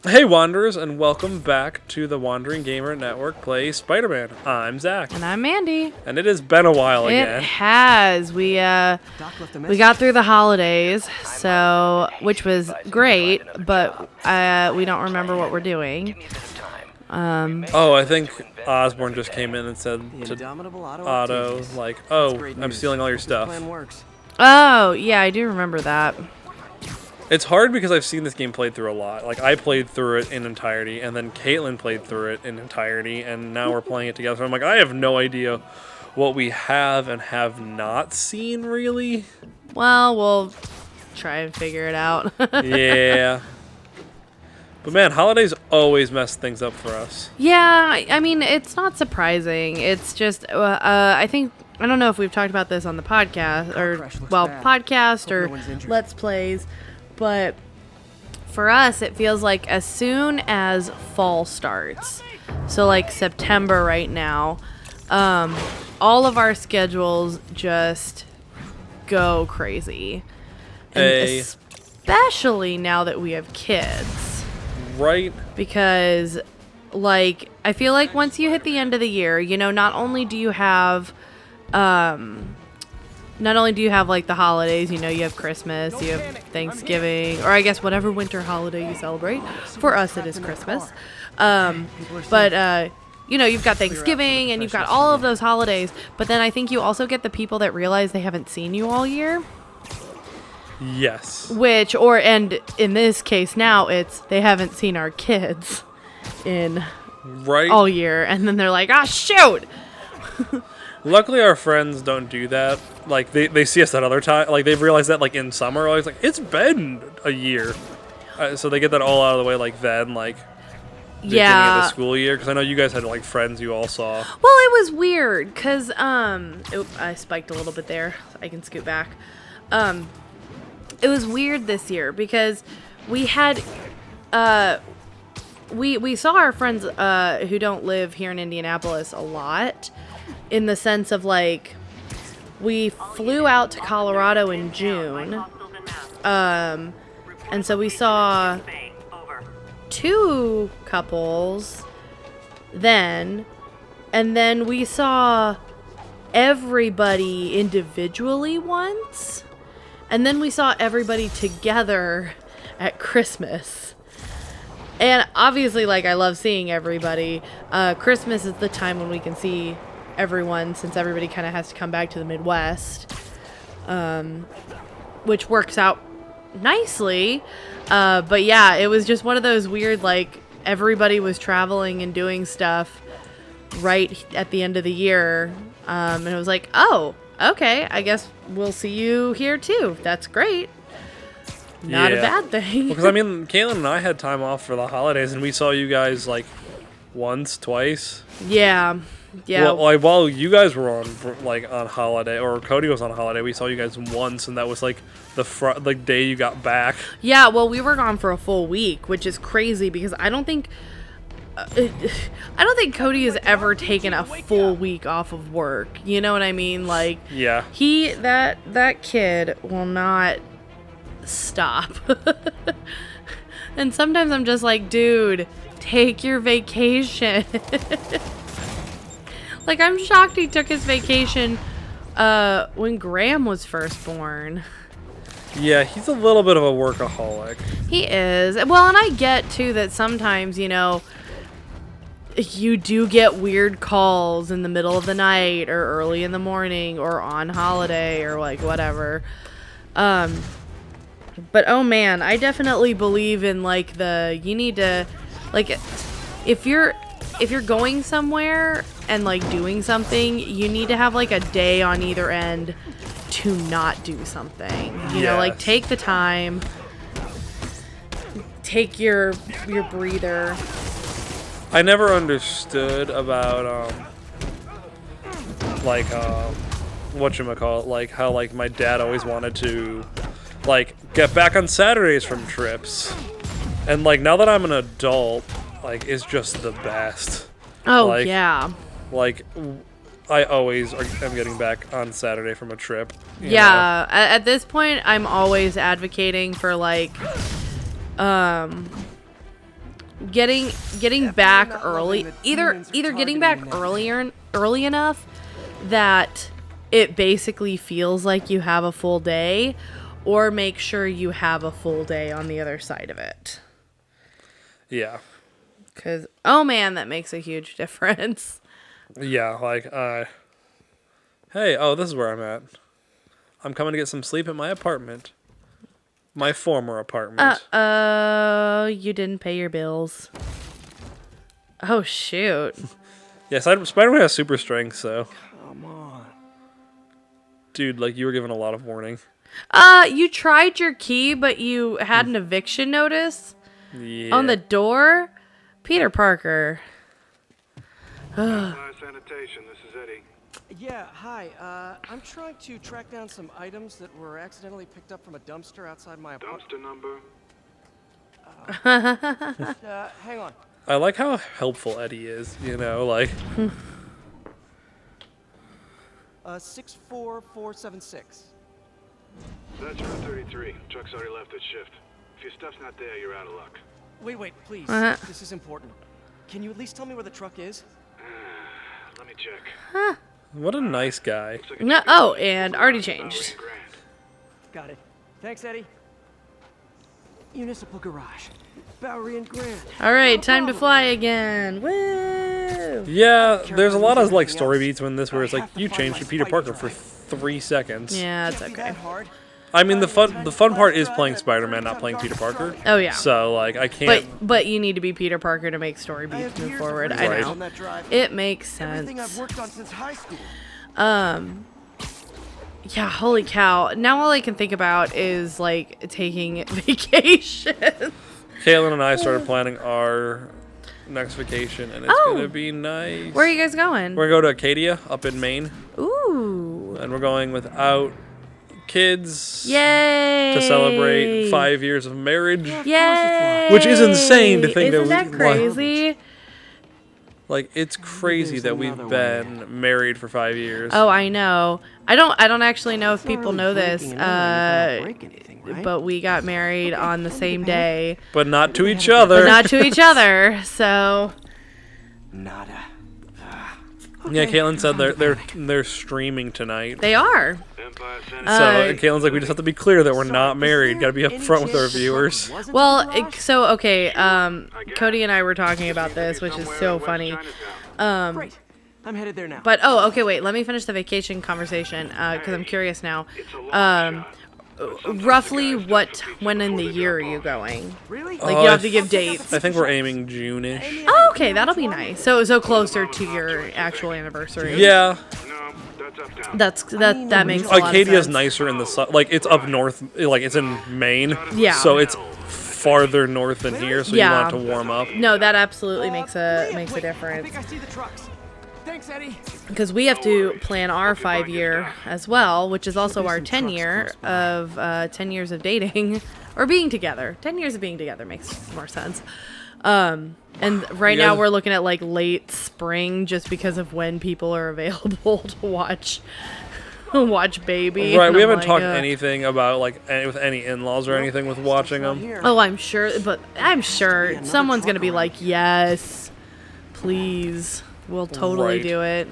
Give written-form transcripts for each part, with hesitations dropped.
Hey Wanderers, and welcome back to the Wandering Gamer Network Play Spider-Man. I'm Zach. And I'm Mandy. And it has been a while again. It has. We got through the holidays, which was great, but we don't remember what we're doing. I think Osborne just came in and said to Otto, like, oh, I'm stealing all your stuff. Oh, yeah, I do remember that. It's hard because I've seen this game played through a lot. Like, I played through it in entirety, and then Caitlin played through it in entirety, and now we're playing it together. So I'm like, I have no idea what we have and have not seen, really. Well, we'll try and figure it out. Yeah. But man, holidays always mess things up for us. Yeah, I mean, it's not surprising. It's just, I don't know if we've talked about this on the podcast, podcast or Let's Plays. But for us, it feels like as soon as fall starts, so like September right now, all of our schedules just go crazy. And especially now that we have kids. Right. Because, like, I feel like once you hit the end of the year, not only do you have like the holidays, you have Christmas, you have Thanksgiving, or I guess whatever winter holiday you celebrate. For us, it is Christmas. But you've got Thanksgiving and you've got all of those holidays. But then I think you also get the people that realize they haven't seen you all year. Yes. And in this case now, it's they haven't seen our kids in all year. And then they're like, ah, shoot! Luckily, our friends don't do that. Like, they see us at other time. Like, they've realized that, like, in summer, always like, it's been a year. So they get that all out of the way, like, then, like, the beginning of the school year. Because I know you guys had, like, friends you all saw. Well, it was weird, because, I spiked a little bit there. So I can scoot back. It was weird this year, because we had, we saw our friends, who don't live here in Indianapolis a lot. In the sense of, like, we flew out to Colorado in June, and so we saw 2 couples then, and then we saw everybody individually once, and then we saw everybody together at Christmas. And obviously, like, I love seeing everybody. Christmas is the time when we can see everyone, since everybody kind of has to come back to the Midwest, which works out nicely. But yeah, it was just one of those weird, like, everybody was traveling and doing stuff right at the end of the year. And it was like, oh, okay, I guess we'll see you here too. That's great. Not a bad thing. Because, I mean, Caitlin and I had time off for the holidays, and we saw you guys, like, once, twice. Yeah. Yeah. Well, like, while you guys were on holiday, or Cody was on holiday, we saw you guys once, and that was like the day you got back. Yeah. Well, we were gone for a full week, which is crazy because I don't think Cody has ever taken a full week off of work. You know what I mean? Like, yeah. That kid will not stop. And sometimes I'm just like, dude, take your vacation. Like, I'm shocked he took his vacation when Graham was first born. Yeah, he's a little bit of a workaholic. He is. Well, and I get, too, that sometimes, you do get weird calls in the middle of the night or early in the morning or on holiday or, like, whatever. But, oh, man, I definitely believe in, like, you need to, like, if you're going somewhere and, like, doing something, you need to have, like, a day on either end to not do something. You know, like, take the time, take your breather. I never understood about, whatchamacallit, like, how, like, my dad always wanted to, like, get back on Saturdays from trips. And, like, now that I'm an adult, like, it's just the best. Oh, like, yeah. Like, I always am getting back on Saturday from a trip. You know? At this point, I'm always advocating for, like, getting back early, either getting back early enough that it basically feels like you have a full day, or make sure you have a full day on the other side of it. Yeah. Because, oh man, that makes a huge difference. Yeah, like, hey, oh, this is where I'm at. I'm coming to get some sleep at my apartment. My former apartment. You didn't pay your bills. Oh, shoot. Yes, Spider-Man has super strength, so. Come on. Dude, like, you were given a lot of warning. You tried your key, but you had an eviction notice Yeah. on the door? Peter Parker. Sanitation, this is Eddie. Yeah, hi. I'm trying to track down some items that were accidentally picked up from a dumpster outside my apartment. Dumpster number? Hang on. I like how helpful Eddie is, you know, like. 64476. That's route 33. Truck's already left its shift. If your stuff's not there, you're out of luck. Wait, please. This is important. Can you at least tell me where the truck is? Let me check. What a nice guy. No, oh, and already changed. Got it. Thanks, Eddie. Municipal Garage. Bowery and Grand. All right, time to fly again. Woo! Yeah, there's a lot of, like, story beats when this where it's like, you changed to Peter Parker for 3 seconds. Yeah, it's Can't be okay. that hard. I mean, the fun part is playing Spider-Man, not playing Peter Parker. Oh, yeah. So, like, I can't. But you need to be Peter Parker to make story beats move forward. I Right. know. It makes Everything I've sense. worked on since high school. Yeah, holy cow. Now all I can think about is, like, taking vacation. Caitlin and I started planning our next vacation, and it's Oh. gonna be nice. Where are you guys going? We're gonna go to Acadia up in Maine, Ooh. and we're going without kids Yay! to celebrate 5 years of marriage. Yay! Which is insane to think that Isn't that we- crazy? Like, it's crazy that we've been married for 5 years. Oh, I know. I don't actually know if people know this, but we got married on the same day, But not to each other. but not to each other. So Nada. Yeah, Caitlin said they're streaming tonight. they are. Empire So Sanitation. Caitlin's like, we just have to be clear that we're not married. Got to be upfront with our viewers. Well, okay. Cody and I were talking about this, which is so funny. Great. I'm headed there now. But okay, wait. Let me finish the vacation conversation because I'm curious now. Roughly when in the year are you going? Really? Like you have to give dates. I think we're aiming June-ish. Oh, okay, that'll be nice. So closer to your actual anniversary. Yeah, No, that's uptown. That makes a lot of Acadia's sense. nicer in the like it's up north, like it's in Maine. Yeah. So it's farther north than here, so Yeah. you want it to warm up. No, that absolutely makes a Wait, I difference. think I see the trucks. Thanks, Eddie. Because we have to plan our 5-year as well, which is also our 10-year of 10 years of dating or being together. 10 years of being together makes more sense. And right You now guys- we're looking at like late spring just because of when people are available to watch Baby. Right, And we I'm haven't like, talked anything about like with any in-laws or anything with watching them. Oh, I'm sure someone's gonna be like, yes, please, we'll totally Right. do it.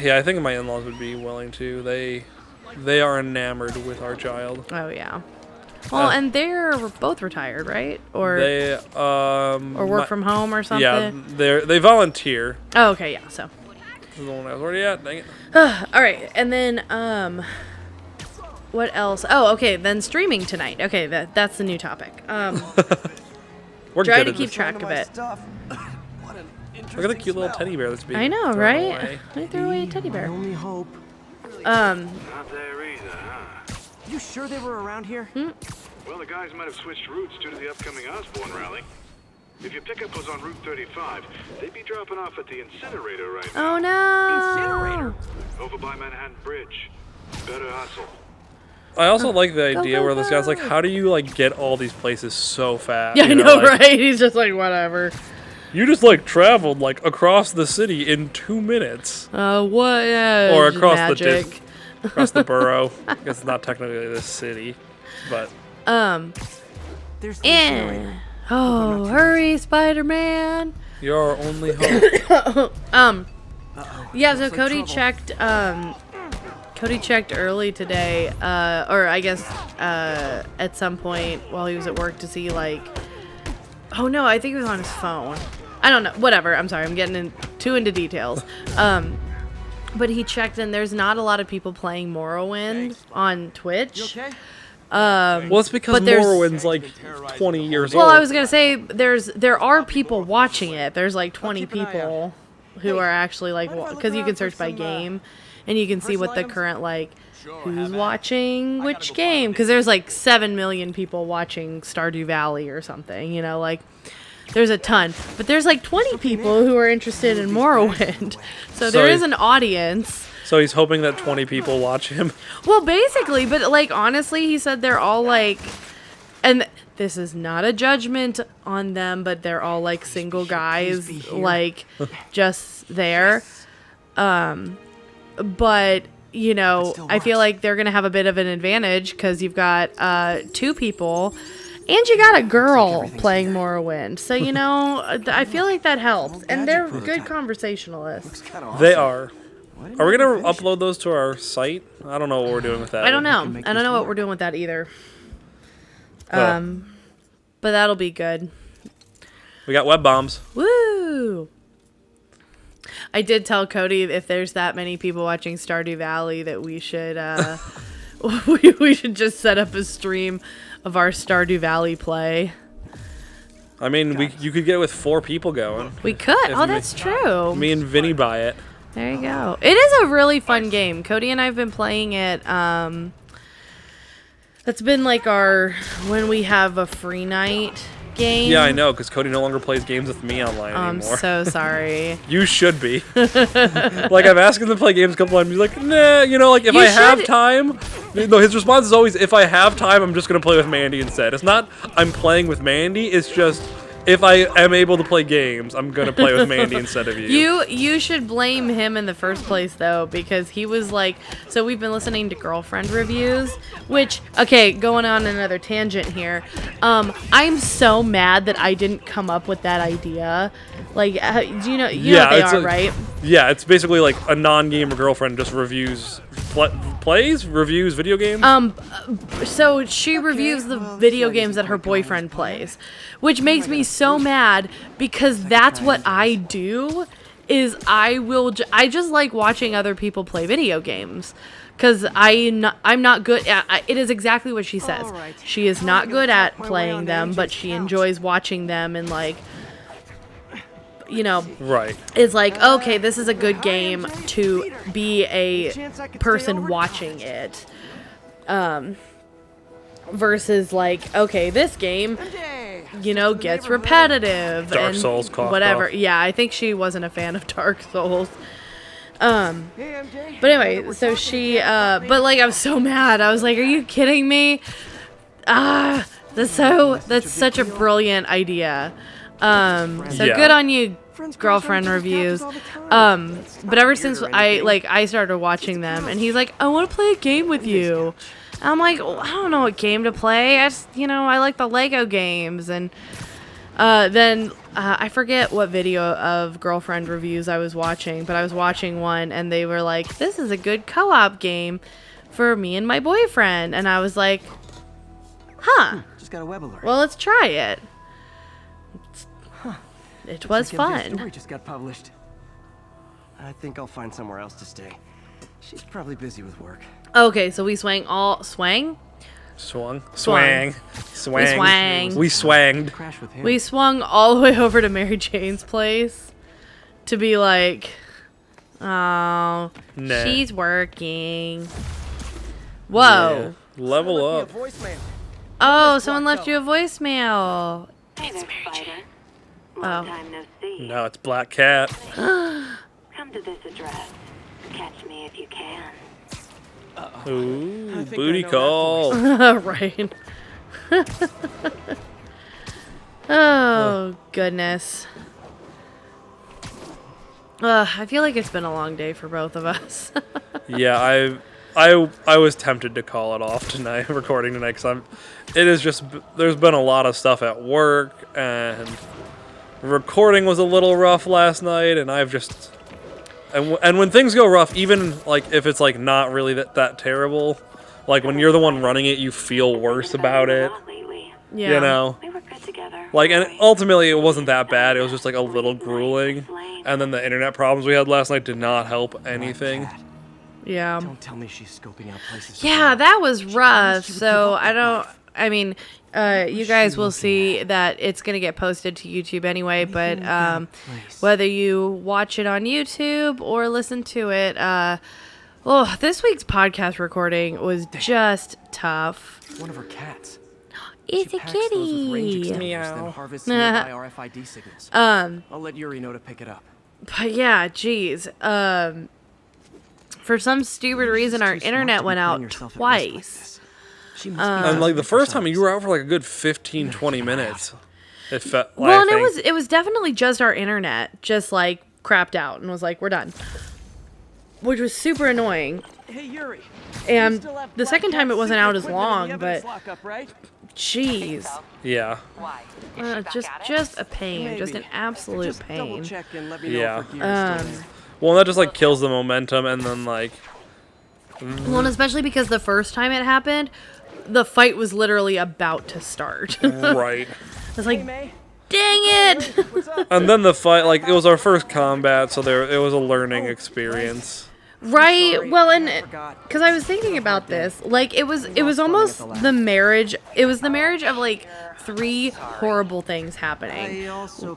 Yeah, I think my in-laws would be willing to. They are enamored with our child. Oh yeah. Well, and they're both retired, right? Or They or work from home or something. Yeah, they volunteer. Oh, okay, yeah. So, This is the one I was already at. Dang it. all right, and then what else? Oh, okay. Then streaming tonight. Okay, that's the new topic. We're Try good to at keep this. track of it. Look at the cute little teddy bear that's being I know, thrown right? away. I threw away a teddy bear. Only hope. Not there either, huh? You sure they were around here? Well, the guys might have switched routes due to the upcoming Osborne rally. If your pickup was on Route 35, they'd be dropping off at the incinerator right now. Oh no! Incinerator? Over by Manhattan Bridge. Better hustle. I also like the Go, idea go, where this guy's like, go. how do you like get all these places so fast? Yeah, You I know, like, right? He's just like, whatever. You just like traveled like across the city in 2 minutes, What? or Just across magic. across the borough. I guess it's not technically the city, but There's the Eh. incinerator. Oh, hurry, Spider-Man. Your only hope. Yeah, so Cody checked early today, or I guess at some point while he was at work to see like, oh no, I think he was on his phone. I don't know, whatever, I'm sorry, I'm getting too into details. But he checked and there's not a lot of people playing Morrowind on Twitch. You okay? Well, it's because Morrowind's like 20 years old. Well, I was gonna say there are people watching it. There's like 20 people who are actually like, because you can search by game, and you can see what the current like who's watching which game. Because there's like 7 million people watching Stardew Valley or something. You know, like there's a ton, but there's like 20 people who are interested in Morrowind. So there is an audience. So he's hoping that 20 people watch him. Well, basically, but like honestly, he said they're all like, and this is not a judgment on them, but they're all like single guys, like just there. But you know, I feel like they're gonna have a bit of an advantage because you've got 2 people, and you got a girl playing Morrowind. So you know, I feel like that helps, and they're good conversationalists. They are. Are we going to upload those to our site? I don't know what we're doing with that. I don't know. I don't know what we're doing with that either. But that'll be good. We got web bombs. Woo! I did tell Cody if there's that many people watching Stardew Valley that we should we should just set up a stream of our Stardew Valley play. I mean, you could get with 4 people going. We could. Oh, that's true. Me and Vinny buy it. There you go. It is a really fun game. Cody and I have been playing it. That's been like our when we have a free night game. Yeah, I know, because Cody no longer plays games with me online I'm anymore. so sorry. You should be. Like, I've asked him to play games a couple times. He's like, nah, you know, like, if I have time. No, his response is always, if I have time, I'm just going to play with Mandy instead. It's not, I'm playing with Mandy, it's just, if I am able to play games, I'm going to play with Mandy instead of you. You should blame him in the first place, though, because he was like... So we've been listening to girlfriend reviews, which... Okay, going on another tangent here. I'm so mad that I didn't come up with that idea. Like, do you know what they are, right? Yeah, it's basically like a non-gamer girlfriend just reviews... reviews video games? So she reviews the video games that her boyfriend plays, which makes me so mad because that's what I do. Is I just like watching other people play video games because I'm not good at. It is exactly what she says. She is not good at playing them, but she enjoys watching them and like. You know, right. It's like, okay, this is a good game to be a person watching it. Versus like, okay, this game, you know, gets repetitive. Dark Souls, whatever. Yeah, I think she wasn't a fan of Dark Souls. But anyway, so she, but like, I'm so mad. I was like, are you kidding me? That's such a brilliant idea. Good on you, girlfriend reviews. But ever since I started watching them, and he's like, I want to play a game with you. And I'm like, well, I don't know what game to play. I just, I like the Lego games. And then I forget what video of girlfriend reviews I was watching, but I was watching one, and they were like, this is a good co-op game for me and my boyfriend. And I was like, huh. Just got a web alert. Well, let's try it. It was fun. Story just got published. I think I'll find somewhere else to stay. She's probably busy with work. Okay, so we swang. We swanged. Crash with him. We swung all the way over to Mary Jane's place to be like, oh, nah. She's working. Whoa. Yeah. Level up. Oh, someone left you a voicemail. Hey there, Spider. Oh. Long time no see. No, it's Black Cat. Come to this address. Catch me if you can. Ooh, booty call. Right. Oh, goodness. I feel like it's been a long day for both of us. Yeah, I was tempted to call it off tonight, recording tonight, because there's been a lot of stuff at work, and recording was a little rough last night, and and when things go rough, even like if it's like not really that terrible, like when you're the one running it, you feel worse about it. Yeah. You know? We were good together. Like, and ultimately it wasn't that bad. It was just like a little grueling. And then the internet problems we had last night did not help anything. Yeah. Don't tell me she's scoping out places. Yeah, that was rough. So you guys will see that it's going to get posted to YouTube anyway, but whether you watch it on YouTube or listen to it, this week's podcast recording was just tough. One of her cats. It's a kitty. Then harvests nearby RFID signals. I'll let Yuri know to pick it up. But yeah, geez. For some stupid reason, our internet went out twice. And like the first time you were out for like a good 15-20 minutes. It felt like, well, and it was definitely just our internet, just like crapped out and was like, we're done, which was super annoying. Hey Yuri. And the second time it wasn't out as long, but jeez. Yeah. Just a pain, just an absolute pain. Yeah. Well, that just like kills the momentum, and then like. Well, and especially because the first time it happened, the fight was literally about to start. Right. It's like, dang it! And then the fight, like, it was our first combat, so it was a learning experience. Right. Well, and because I was thinking about this, like it was almost the marriage. It was the marriage of like 3 horrible things happening.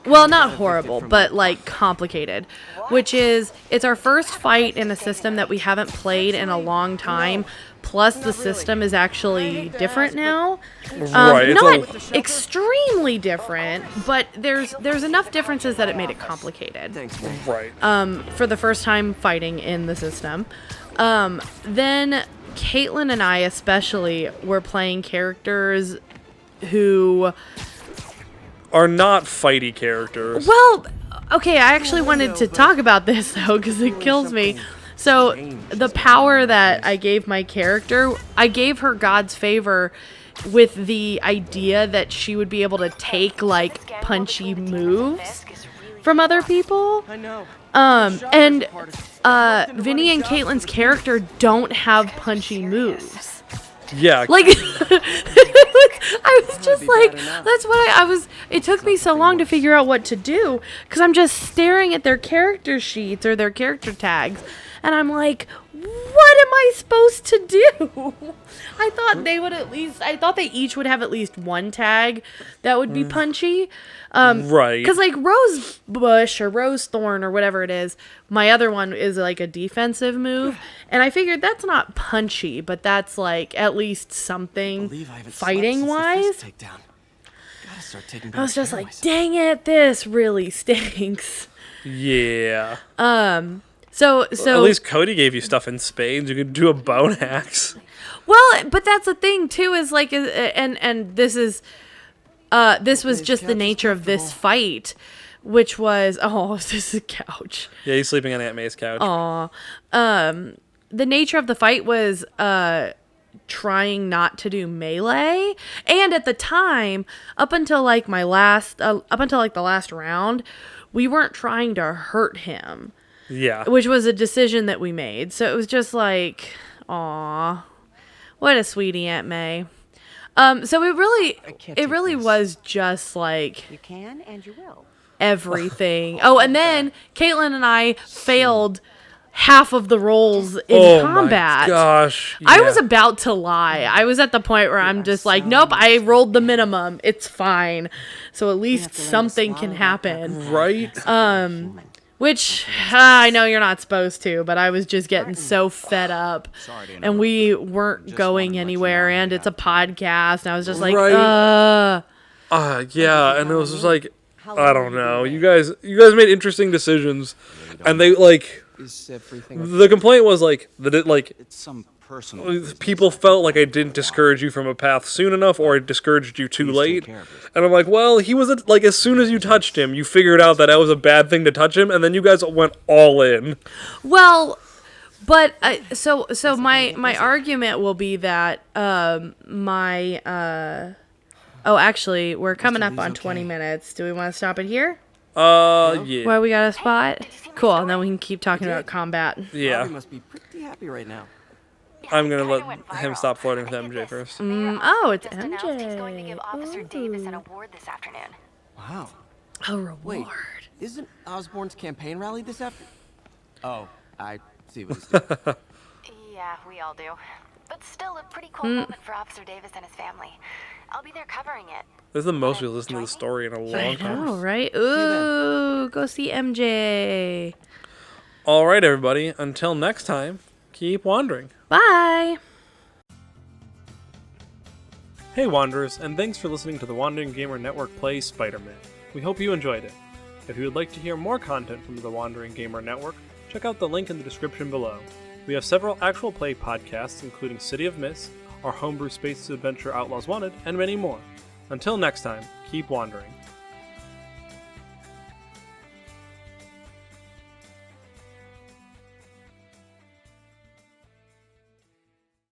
Well, not horrible, but like complicated. Which is, it's our first fight in a system that we haven't played in a long time. Plus, the system is actually different now. Right. Not extremely different, but there's enough differences that it made it complicated. Right. For the first time fighting in the system. Then Caitlin and I especially were playing characters who are not fighty characters. Well, okay, I actually wanted to talk about this though, because it kills me. So, the power that I gave my character, I gave her God's favor with the idea that she would be able to take, like, punchy moves from other people. And Vinny and Caitlin's character don't have punchy moves. Yeah. Like, I was just like, that's what I was, it took me so long to figure out what to do, because I'm just staring at their character sheets or their character tags. And I'm like, what am I supposed to do? I thought they each would have at least one tag that would be punchy. Right. Because like Rose Bush or Rose Thorn or whatever it is, my other one is like a defensive move. And I figured that's not punchy, but that's like at least something fighting wise. I was just like, dang it, this really stinks. Yeah. So at least Cody gave you stuff in spades. You could do a bone axe. Well, but that's the thing too, is like, and this is, this was just the nature of this fight, which was, this is a couch. Yeah, he's sleeping on Aunt May's couch. Aw. The nature of the fight was, trying not to do melee, and at the time, up until like the last round, we weren't trying to hurt him. Yeah. Which was a decision that we made. So it was just like, aw, what a sweetie, Aunt May. So it really was just like, you can and you will. Everything. Oh, and then Caitlin and I failed half of the rolls in combat. Oh my gosh. Yeah. I was about to lie. I was at the point where I'm just like, nope, I rolled the minimum. It's fine. So at least something can happen. Right? Which, I know you're not supposed to, but I was just getting so fed up. And we weren't going anywhere, and it's a podcast, and I was just like, yeah, and it was just like, I don't know. You guys made interesting decisions, and they, like, the complaint was, like, that it, like, it's some personal people felt like I didn't discourage you from a path soon enough, or I discouraged you too late. And I'm like, well, he was, like, as soon as you touched him, you figured out that was a bad thing to touch him, and then you guys went all in. Well, But so my argument will be that actually we're coming up on 20 minutes. Do we want to stop it here? Yeah. Where we got a spot? Cool, and then we can keep talking about combat. Yeah. Robbie must be pretty happy right now. I'm gonna let him stop flirting with MJ first. Oh, it's Just announced he's going to MJ. give Officer Davis an award this afternoon. Wow. A reward. Wait, isn't Osborn's campaign rally this afternoon? Oh, I see what he's doing. Yeah, we all do. But still a pretty cool moment for Officer Davis and his family. I'll be there covering it. This is the most we listened to the story in a long time. Oh, right? Ooh, go see MJ. All right, everybody. Until next time, keep wandering. Bye. Hey, Wanderers, and thanks for listening to the Wandering Gamer Network play Spider-Man. We hope you enjoyed it. If you would like to hear more content from the Wandering Gamer Network, check out the link in the description below. We have several actual play podcasts, including City of Mist, our homebrew space adventure Outlaws Wanted, and many more. Until next time, keep wandering.